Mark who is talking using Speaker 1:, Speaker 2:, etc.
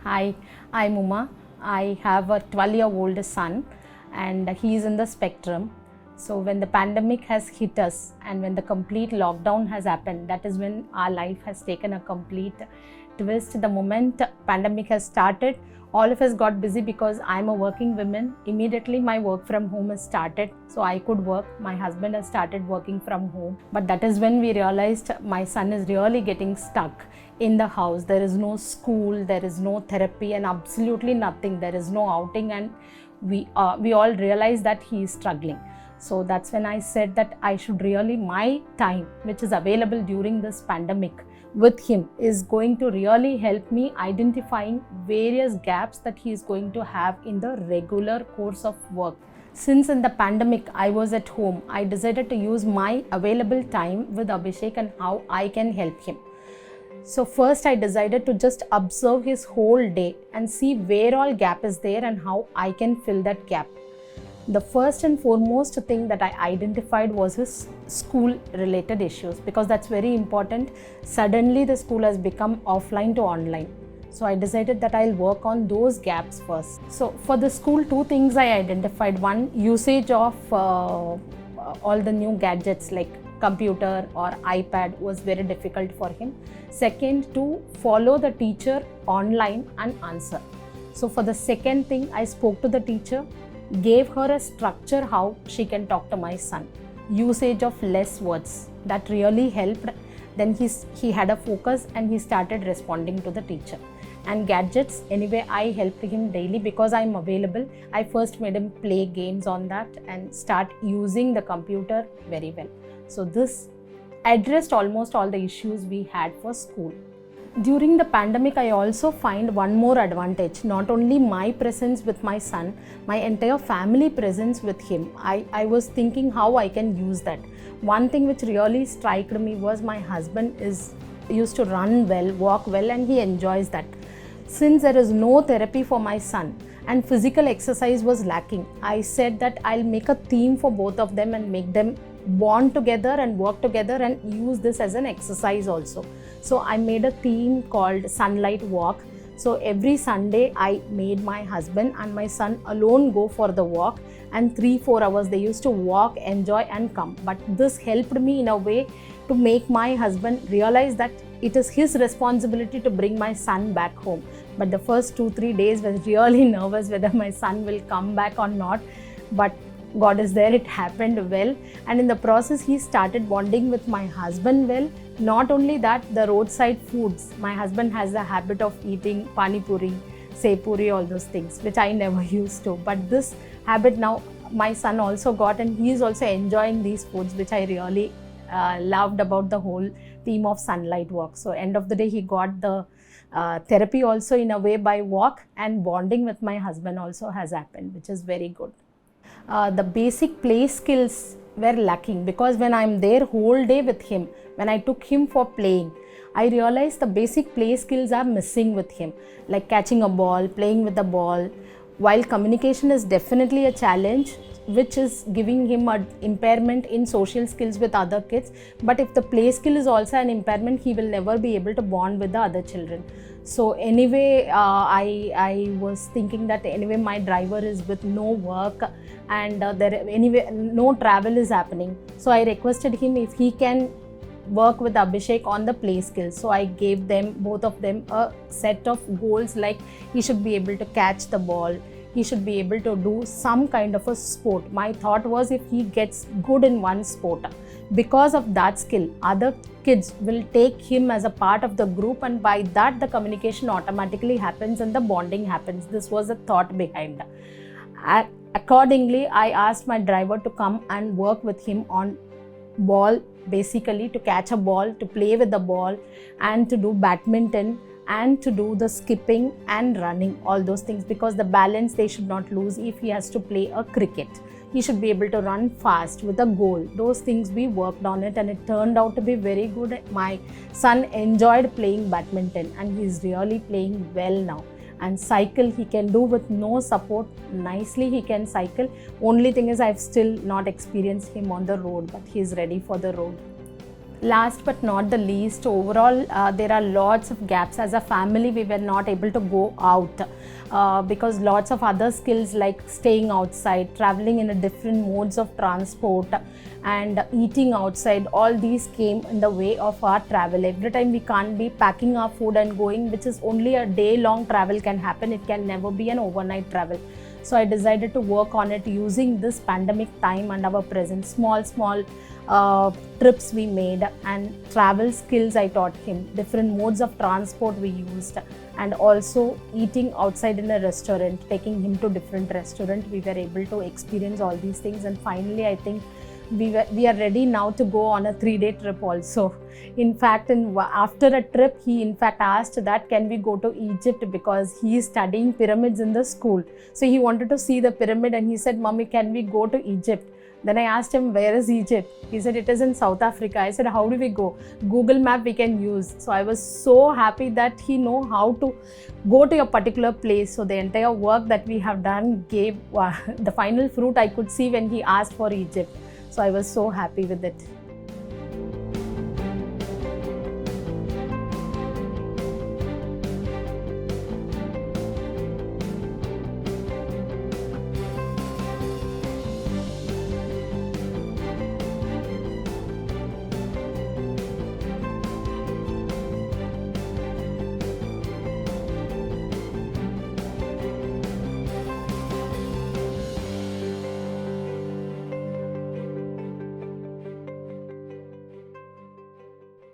Speaker 1: Hi, I'm Uma. I have a 12-year-old son and he's in the spectrum. So when the pandemic has hit us and when the complete lockdown has happened, that is when our life has taken a complete twist. The moment pandemic has started, all of us got busy because I'm a working woman. Immediately my work from home has started, so I could work. My husband has started working from home. But that is when we realized my son is really getting stuck in the house. There is no school, there is no therapy and absolutely nothing. There is no outing, and we all realized that he is struggling. So that's when I said that I should really, my time which is available during this pandemic with him is going to really help me identifying various gaps that he is going to have in the regular course of work. Since in the pandemic I was at home, I decided to use my available time with Abhishek and how I can help him. So first I decided to just observe his whole day and see where all gap is there and how I can fill that gap. The first and foremost thing that I identified was his school related issues, because that's very important. Suddenly the school has become offline to online. So I decided that I'll work on those gaps first. So for the school, two things I identified. One, usage of all the new gadgets like computer or iPad was very difficult for him. Second, to follow the teacher online and answer. So for the second thing, I spoke to the teacher, gave her a structure how she can talk to my son. Usage of less words, that really helped. Then he had a focus and he started responding to the teacher. And gadgets, anyway, I helped him daily because I'm available. I first made him play games on that and start using the computer very well. So this addressed almost all the issues we had for school. During the pandemic, I also find one more advantage, not only my presence with my son, my entire family presence with him. I was thinking how I can use that. One thing which really struck me was my husband used to run well, walk well, and he enjoys that. Since there is no therapy for my son and physical exercise was lacking, I said that I'll make a theme for both of them and make them bond together and work together and use this as an exercise also. So I made a theme called Sunlight Walk. So every Sunday I made my husband and my son alone go for the walk, and 3-4 hours they used to walk, enjoy and come. But this helped me in a way to make my husband realize that it is his responsibility to bring my son back home. But the first 2-3 days was really nervous whether my son will come back or not. But God is there, it happened well, and in the process he started bonding with my husband well. Not only that, the roadside foods, my husband has the habit of eating pani puri, sev puri, all those things which I never used to, but this habit now my son also got, and he is also enjoying these foods, which I really loved about the whole theme of Sunlight Walk. So end of the day he got the therapy also in a way by walk, and bonding with my husband also has happened, which is very good. The basic play skills were lacking, because when I'm there whole day with him, when I took him for playing, I realized the basic play skills are missing with him, like catching a ball, playing with the ball. While communication is definitely a challenge, which is giving him an impairment in social skills with other kids, but if the play skill is also an impairment, he will never be able to bond with the other children. So anyway, I was thinking that anyway my driver is with no work, and anyway no travel is happening. So I requested him if he can work with Abhishek on the play skills. So I gave them, both of them, a set of goals, like he should be able to catch the ball, he should be able to do some kind of a sport. My thought was, if he gets good in one sport, because of that skill, other kids will take him as a part of the group, and by that the communication automatically happens and the bonding happens. This was the thought behind. Accordingly, I asked my driver to come and work with him on ball, basically to catch a ball, to play with the ball, and to do badminton, and to do the skipping and running, all those things, because the balance they should not lose. If he has to play a cricket, he should be able to run fast with a goal. Those things we worked on it, and it turned out to be very good. My son enjoyed playing badminton and he is really playing well now. And cycle he can do with no support, nicely he can cycle. Only thing is, I've still not experienced him on the road, but he is ready for the road. Last but not the least, overall there are lots of gaps. As a family, we were not able to go out because lots of other skills like staying outside, traveling in a different modes of transport, and eating outside, all these came in the way of our travel. Every time we can't be packing our food and going, which is only a day long travel can happen, it can never be an overnight travel. So I decided to work on it using this pandemic time and our present small trips we made, and travel skills I taught him, different modes of transport we used, and also eating outside in a restaurant, taking him to different restaurants. We were able to experience all these things, and finally I think we are ready now to go on a 3-day trip also. In fact, after a trip, he in fact asked that can we go to Egypt, because he is studying pyramids in the school. So he wanted to see the pyramid and he said, "Mommy, can we go to Egypt?" Then I asked him, "Where is Egypt?" He said, "It is in South Africa." I said, "How do we go?" Google map we can use. So I was so happy that he know how to go to a particular place. So the entire work that we have done gave the final fruit I could see when he asked for Egypt. So I was so happy with it.